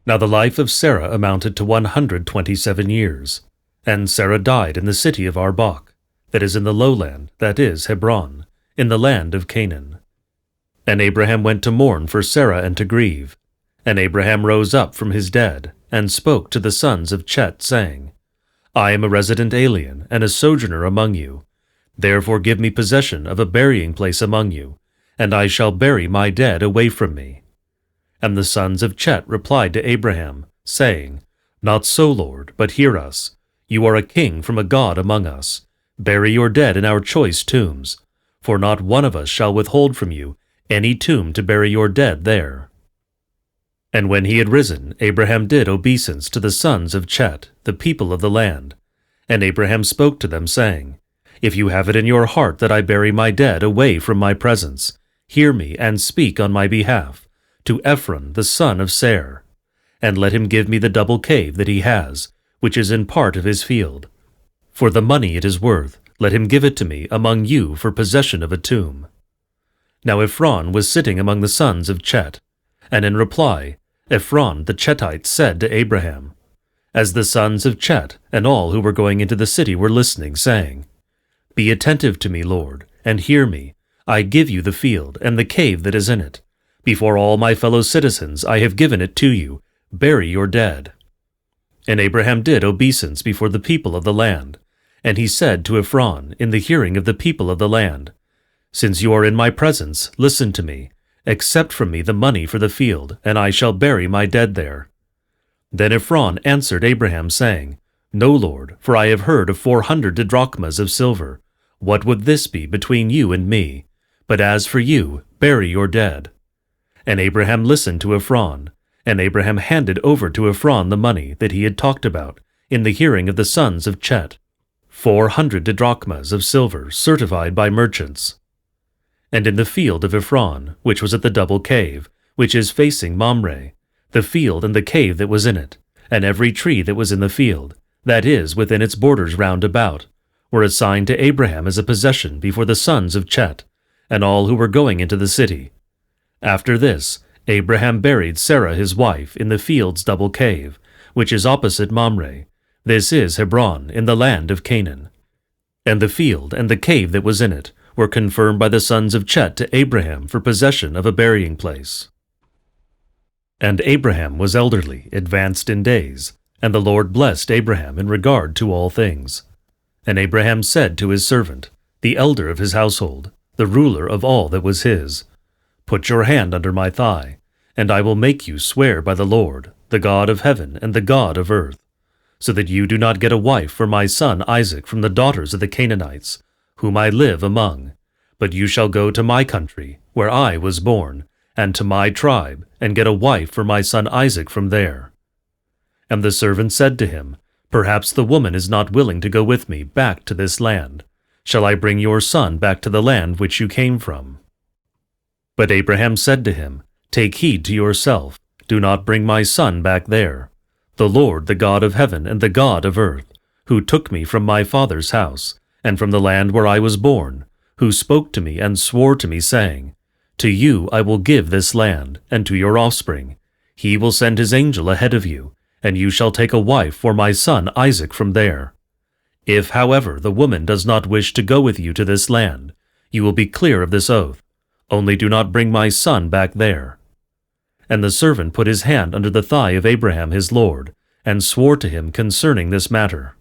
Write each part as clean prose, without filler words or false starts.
Now the life of Sarah amounted to 127 years, and Sarah died in the city of Arbach, that is in the lowland, that is Hebron, in the land of Canaan. And Abraham went to mourn for Sarah and to grieve. And Abraham rose up from his dead, and spoke to the sons of Chet, saying, I am a resident alien and a sojourner among you. Therefore give me possession of a burying place among you, and I shall bury my dead away from me. And the sons of Chet replied to Abraham, saying, Not so, Lord, but hear us. You are a king from a god among us. Bury your dead in our choice tombs, for not one of us shall withhold from you any tomb to bury your dead there. And when he had risen, Abraham did obeisance to the sons of Chet, the people of the land. And Abraham spoke to them, saying, If you have it in your heart that I bury my dead away from my presence, hear me and speak on my behalf to Ephron the son of Ser, and let him give me the double cave that he has, which is in part of his field. For the money it is worth, let him give it to me among you for possession of a tomb. Now Ephron was sitting among the sons of Chet, and in reply Ephron the Chetite said to Abraham, as the sons of Chet and all who were going into the city were listening, saying, Be attentive to me, Lord, and hear me. I give you the field and the cave that is in it. Before all my fellow citizens I have given it to you. Bury your dead. And Abraham did obeisance before the people of the land. And he said to Ephron in the hearing of the people of the land, Since you are in my presence, listen to me. Accept from me the money for the field, and I shall bury my dead there. Then Ephron answered Abraham, saying, No, Lord, for I have heard of 400 drachmas of silver. What would this be between you and me? But as for you, bury your dead. And Abraham listened to Ephron, and Abraham handed over to Ephron the money that he had talked about in the hearing of the sons of Chet, 400 drachmas of silver certified by merchants. And in the field of Ephron, which was at the double cave, which is facing Mamre, the field and the cave that was in it, and every tree that was in the field, that is, within its borders round about, were assigned to Abraham as a possession before the sons of Chet, and all who were going into the city. After this, Abraham buried Sarah his wife in the field's double cave, which is opposite Mamre. This is Hebron, in the land of Canaan. And the field and the cave that was in it were confirmed by the sons of Chet to Abraham for possession of a burying place. And Abraham was elderly, advanced in days, and the Lord blessed Abraham in regard to all things. And Abraham said to his servant, the elder of his household, the ruler of all that was his, Put your hand under my thigh, and I will make you swear by the Lord, the God of heaven and the God of earth, so that you do not get a wife for my son Isaac from the daughters of the Canaanites, whom I live among, but you shall go to my country, where I was born, and to my tribe, and get a wife for my son Isaac from there. And the servant said to him, Perhaps the woman is not willing to go with me back to this land. Shall I bring your son back to the land which you came from? But Abraham said to him, Take heed to yourself, do not bring my son back there. The Lord, the God of heaven and the God of earth, who took me from my father's house, and from the land where I was born, who spoke to me and swore to me, saying, To you I will give this land, and to your offspring. He will send his angel ahead of you, and you shall take a wife for my son Isaac from there. If, however, the woman does not wish to go with you to this land, you will be clear of this oath. Only do not bring my son back there. And the servant put his hand under the thigh of Abraham his lord, and swore to him concerning this matter.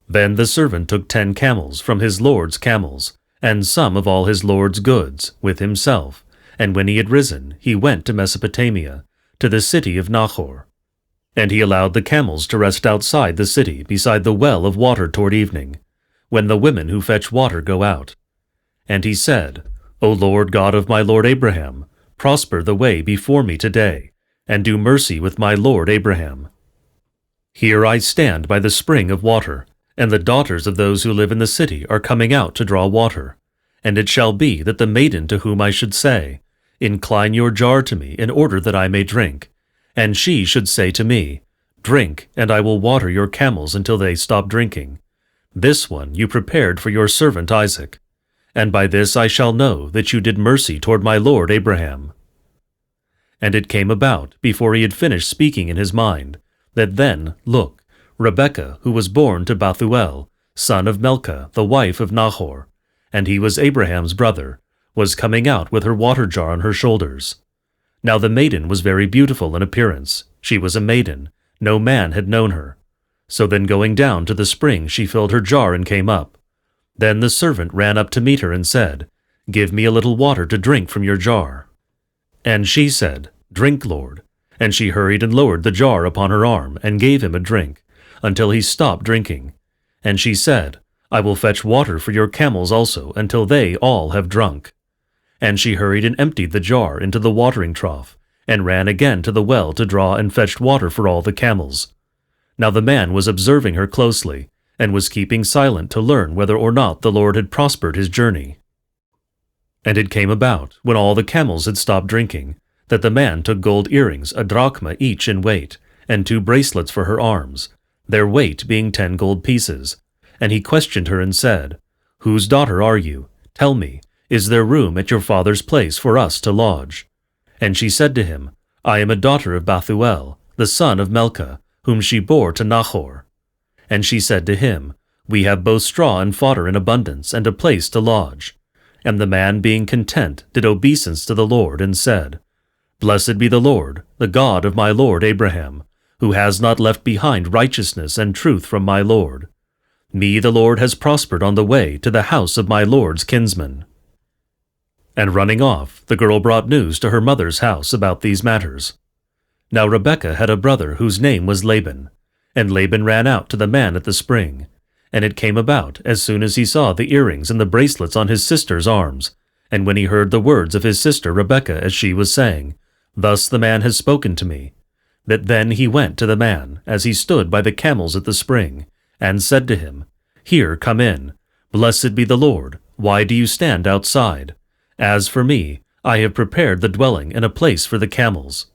Then the servant took 10 camels from his lord's camels, and some of all his lord's goods, with himself, and when he had risen, he went to Mesopotamia, to the city of Nahor. And he allowed the camels to rest outside the city beside the well of water toward evening, when the women who fetch water go out. And he said, O Lord God of my lord Abraham, prosper the way before me today, and do mercy with my lord Abraham. Here I stand by the spring of water, and the daughters of those who live in the city are coming out to draw water. And it shall be that the maiden to whom I should say, Incline your jar to me in order that I may drink, and she should say to me, Drink, and I will water your camels until they stop drinking. This one you prepared for your servant Isaac. And by this I shall know that you did mercy toward my lord Abraham. And it came about, before he had finished speaking in his mind, that then, look, Rebekah, who was born to Bethuel, son of Milcah, the wife of Nahor, and he was Abraham's brother, was coming out with her water jar on her shoulders. Now the maiden was very beautiful in appearance. She was a maiden. No man had known her. So then going down to the spring she filled her jar and came up. Then the servant ran up to meet her and said, Give me a little water to drink from your jar. And she said, Drink, Lord. And she hurried and lowered the jar upon her arm, and gave him a drink, until he stopped drinking. And she said, I will fetch water for your camels also, until they all have drunk. And she hurried and emptied the jar into the watering trough, and ran again to the well to draw and fetched water for all the camels. Now the man was observing her closely, and was keeping silent to learn whether or not the Lord had prospered his journey. And it came about, when all the camels had stopped drinking, that the man took gold earrings, a drachma each in weight, and 2 bracelets for her arms, their weight being 10 gold pieces. And he questioned her and said, Whose daughter are you? Tell me, is there room at your father's place for us to lodge? And she said to him, I am a daughter of Bethuel, the son of Milcah, whom she bore to Nahor. And she said to him, We have both straw and fodder in abundance, and a place to lodge. And the man, being content, did obeisance to the Lord, and said, Blessed be the Lord, the God of my lord Abraham, who has not left behind righteousness and truth from my lord. Me the Lord has prospered on the way to the house of my lord's kinsman. And running off, the girl brought news to her mother's house about these matters. Now Rebekah had a brother whose name was Laban, and Laban ran out to the man at the spring. And it came about, as soon as he saw the earrings and the bracelets on his sister's arms, and when he heard the words of his sister Rebekah as she was saying, Thus the man has spoken to me, that then he went to the man, as he stood by the camels at the spring, and said to him, Here, come in. Blessed be the Lord. Why do you stand outside? As for me, I have prepared the dwelling and a place for the camels.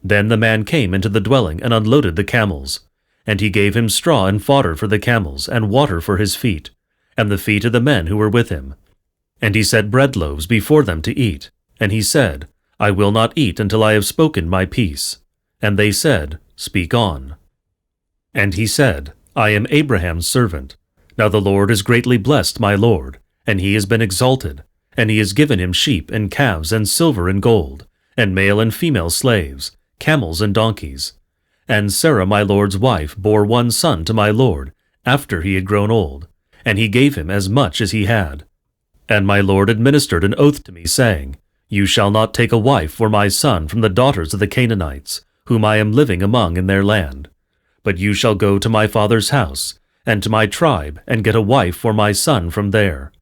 Then the man came into the dwelling and unloaded the camels. And he gave him straw and fodder for the camels, and water for his feet, and the feet of the men who were with him. And he set bread loaves before them to eat. And he said, I will not eat until I have spoken my piece. And they said, Speak on. And he said, I am Abraham's servant. Now the Lord has greatly blessed my lord, and he has been exalted, and he has given him sheep and calves and silver and gold, and male and female slaves, camels and donkeys. And Sarah my lord's wife bore 1 son to my lord, after he had grown old, and he gave him as much as he had. And my lord administered an oath to me, saying, You shall not take a wife for my son from the daughters of the Canaanites, whom I am living among in their land. But you shall go to my father's house, and to my tribe, and get a wife for my son from there.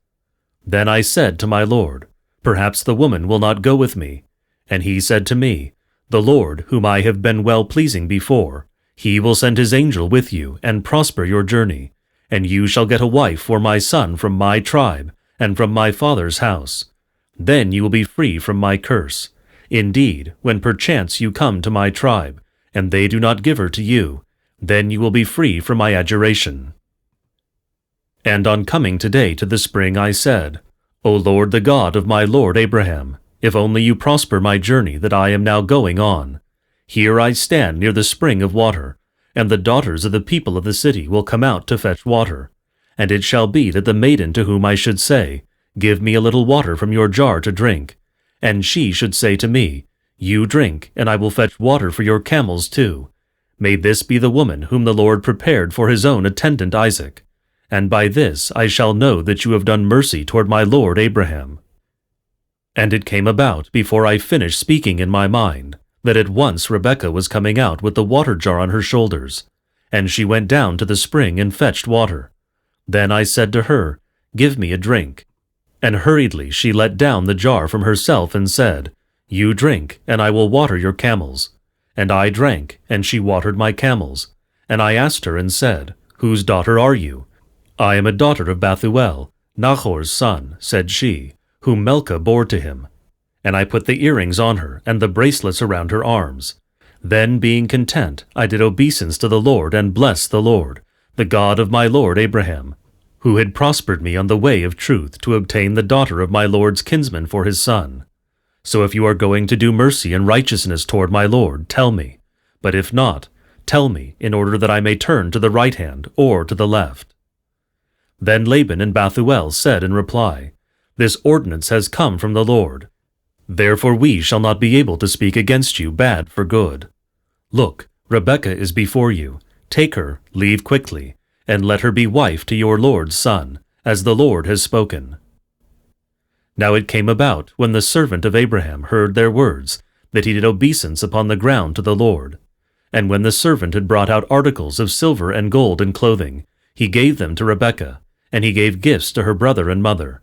Then I said to my lord, Perhaps the woman will not go with me. And he said to me, The Lord, whom I have been well-pleasing before, he will send his angel with you, and prosper your journey, and you shall get a wife for my son from my tribe, and from my father's house. Then you will be free from my curse. Indeed, when perchance you come to my tribe, and they do not give her to you, then you will be free from my adjuration. And on coming today to the spring I said, O Lord, the God of my lord Abraham, if only you prosper my journey that I am now going on. Here I stand near the spring of water, and the daughters of the people of the city will come out to fetch water. And it shall be that the maiden to whom I should say, Give me a little water from your jar to drink, and she should say to me, You drink, and I will fetch water for your camels too. May this be the woman whom the Lord prepared for his own attendant Isaac. And by this I shall know that you have done mercy toward my lord Abraham. And it came about, before I finished speaking in my mind, that at once Rebekah was coming out with the water jar on her shoulders, and she went down to the spring and fetched water. Then I said to her, Give me a drink. And hurriedly she let down the jar from herself and said, You drink, and I will water your camels. And I drank, and she watered my camels. And I asked her and said, Whose daughter are you? I am a daughter of Bethuel, Nahor's son, said she, whom Milcah bore to him. And I put the earrings on her, and the bracelets around her arms. Then, being content, I did obeisance to the Lord, and blessed the Lord, the God of my lord Abraham, who had prospered me on the way of truth to obtain the daughter of my lord's kinsman for his son. So if you are going to do mercy and righteousness toward my lord, tell me. But if not, tell me, in order that I may turn to the right hand or to the left." Then Laban and Bethuel said in reply, "This ordinance has come from the Lord. Therefore we shall not be able to speak against you bad for good. Look, Rebekah is before you. Take her, leave quickly, and let her be wife to your lord's son, as the Lord has spoken." Now it came about, when the servant of Abraham heard their words, that he did obeisance upon the ground to the Lord. And when the servant had brought out articles of silver and gold and clothing, he gave them to Rebekah, and he gave gifts to her brother and mother.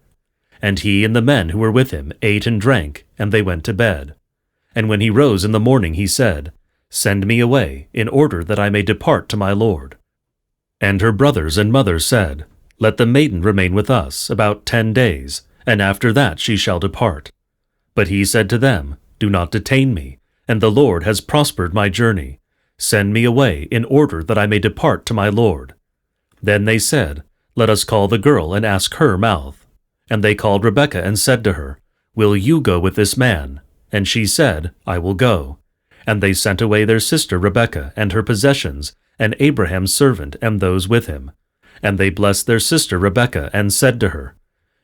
And he and the men who were with him ate and drank, and they went to bed. And when he rose in the morning, he said, "Send me away, in order that I may depart to my lord." And her brothers and mother said, "Let the maiden remain with us about 10 days, and after that she shall depart." But he said to them, "Do not detain me, and the Lord has prospered my journey. Send me away, in order that I may depart to my lord." Then they said, "Let us call the girl and ask her mouth." And they called Rebekah and said to her, "Will you go with this man?" And she said, "I will go." And they sent away their sister Rebekah and her possessions, and Abraham's servant and those with him. And they blessed their sister Rebekah and said to her,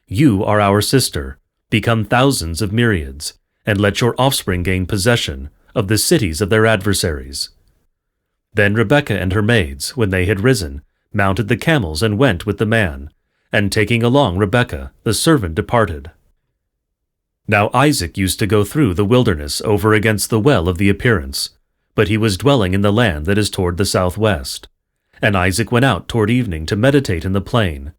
"You are our sister. Become thousands of myriads, and let your offspring gain possession of the cities of their adversaries." Then Rebekah and her maids, when they had risen, mounted the camels and went with the man, and taking along Rebekah, the servant departed. Now Isaac used to go through the wilderness over against the well of the appearance, but he was dwelling in the land that is toward the southwest. And Isaac went out toward evening to meditate in the plain,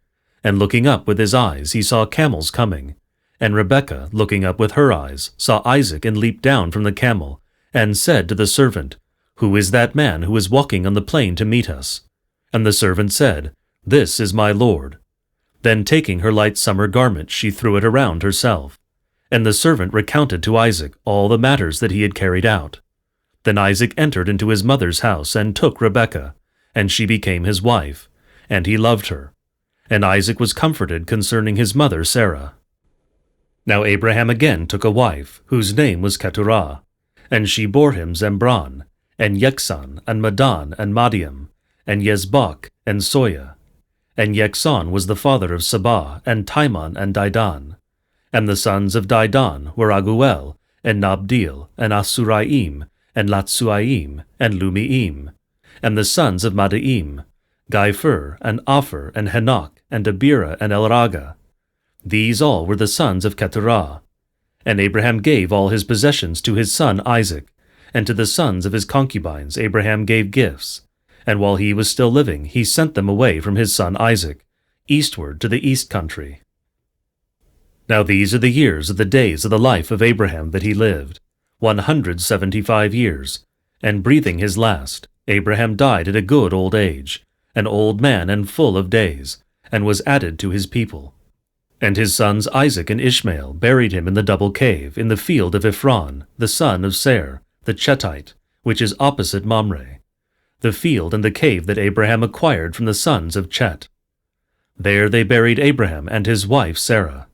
and looking up with his eyes he saw camels coming. And Rebekah, looking up with her eyes, saw Isaac and leaped down from the camel, and said to the servant, "Who is that man who is walking on the plain to meet us?" And the servant said, "This is my lord." Then taking her light summer garment she threw it around herself. And the servant recounted to Isaac all the matters that he had carried out. Then Isaac entered into his mother's house and took Rebekah, and she became his wife, and he loved her. And Isaac was comforted concerning his mother Sarah. Now Abraham again took a wife, whose name was Keturah, and she bore him Zembran, and Yeksan, and Madan, and Madiam, and Yezbok, and Soya. And Yeksan was the father of Sabah, and Timon, and Didan. And the sons of Didan were Aguel, and Nabdil, and Asuraim, and Latsuaim, and Lumiim. And the sons of Madaim, Gaipher, and Apher, and Henoch, and Abira, and Elraga. These all were the sons of Keturah. And Abraham gave all his possessions to his son Isaac, and to the sons of his concubines Abraham gave gifts. And while he was still living, he sent them away from his son Isaac, eastward to the east country. Now these are the years of the days of the life of Abraham that he lived, 175 years, and breathing his last, Abraham died at a good old age, an old man and full of days, and was added to his people. And his sons Isaac and Ishmael buried him in the double cave in the field of Ephron, the son of Ser, the Chetite, which is opposite Mamre, the field and the cave that Abraham acquired from the sons of Chet. There they buried Abraham and his wife Sarah.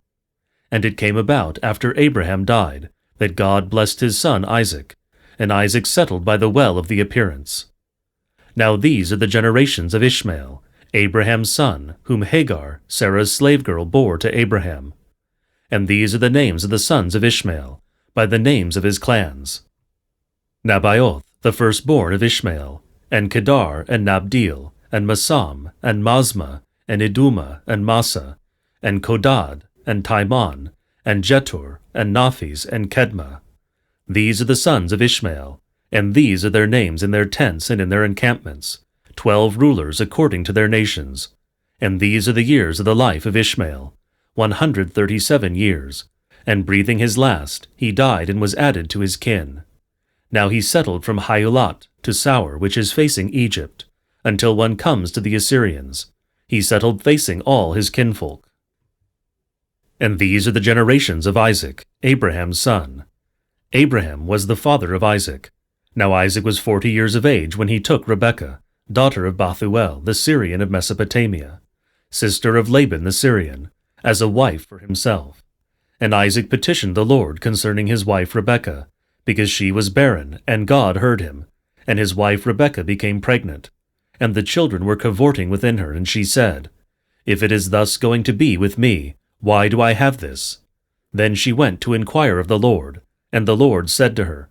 And it came about after Abraham died, that God blessed his son Isaac, and Isaac settled by the well of the appearance. Now these are the generations of Ishmael, Abraham's son, whom Hagar, Sarah's slave girl, bore to Abraham. And these are the names of the sons of Ishmael, by the names of his clans: Nabaioth, the firstborn of Ishmael, and Kedar, and Nabdil, and Masam, and Mazma, and Idumah, and Massa, and Kodad, and Timon, and Jetur, and Naphis, and Kedma. These are the sons of Ishmael, and these are their names in their tents and in their encampments, 12 rulers according to their nations. And these are the years of the life of Ishmael, 137 years, and breathing his last, he died and was added to his kin. Now he settled from Hahulat to Saur, which is facing Egypt, until one comes to the Assyrians. He settled facing all his kinfolk. And these are the generations of Isaac, Abraham's son. Abraham was the father of Isaac. Now Isaac was 40 years of age when he took Rebekah, daughter of Bethuel, the Syrian of Mesopotamia, sister of Laban the Syrian, as a wife for himself. And Isaac petitioned the Lord concerning his wife Rebekah, because she was barren, and God heard him. And his wife Rebekah became pregnant. And the children were cavorting within her, and she said, If it is thus going to be with me, why do I have this? Then she went to inquire of the Lord, and the Lord said to her,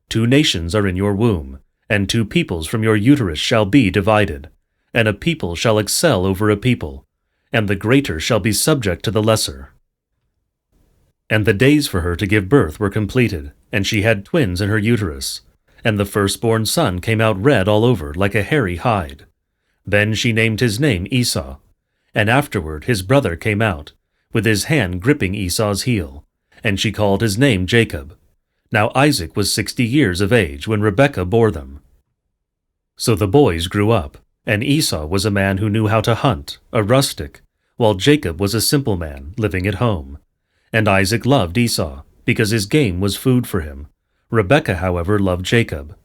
2 nations are in your womb, and 2 peoples from your uterus shall be divided, and a people shall excel over a people, and the greater shall be subject to the lesser. And the days for her to give birth were completed, and she had twins in her uterus, and the firstborn son came out red all over like a hairy hide. Then she named his name Esau, and afterward his brother came out, with his hand gripping Esau's heel, and she called his name Jacob. Now Isaac was 60 years of age when Rebekah bore them. So the boys grew up, and Esau was a man who knew how to hunt, a rustic, while Jacob was a simple man living at home. And Isaac loved Esau, because his game was food for him. Rebekah, however, loved Jacob.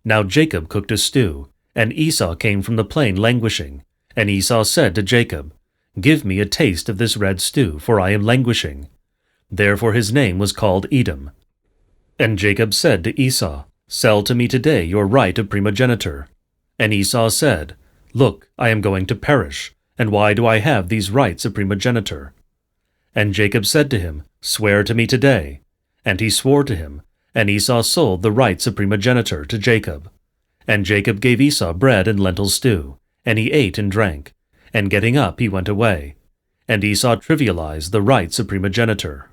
Now Jacob cooked a stew, and Esau came from the plain languishing. And Esau said to Jacob, Give me a taste of this red stew, for I am languishing. Therefore his name was called Edom. And Jacob said to Esau, Sell to me today your right of primogeniture. And Esau said, Look, I am going to perish, and why do I have these rights of primogeniture? And Jacob said to him, Swear to me today. And he swore to him, and Esau sold the rights of primogeniture to Jacob. And Jacob gave Esau bread and lentil stew, and he ate and drank, and getting up he went away. And Esau trivialized the rights of primogeniture.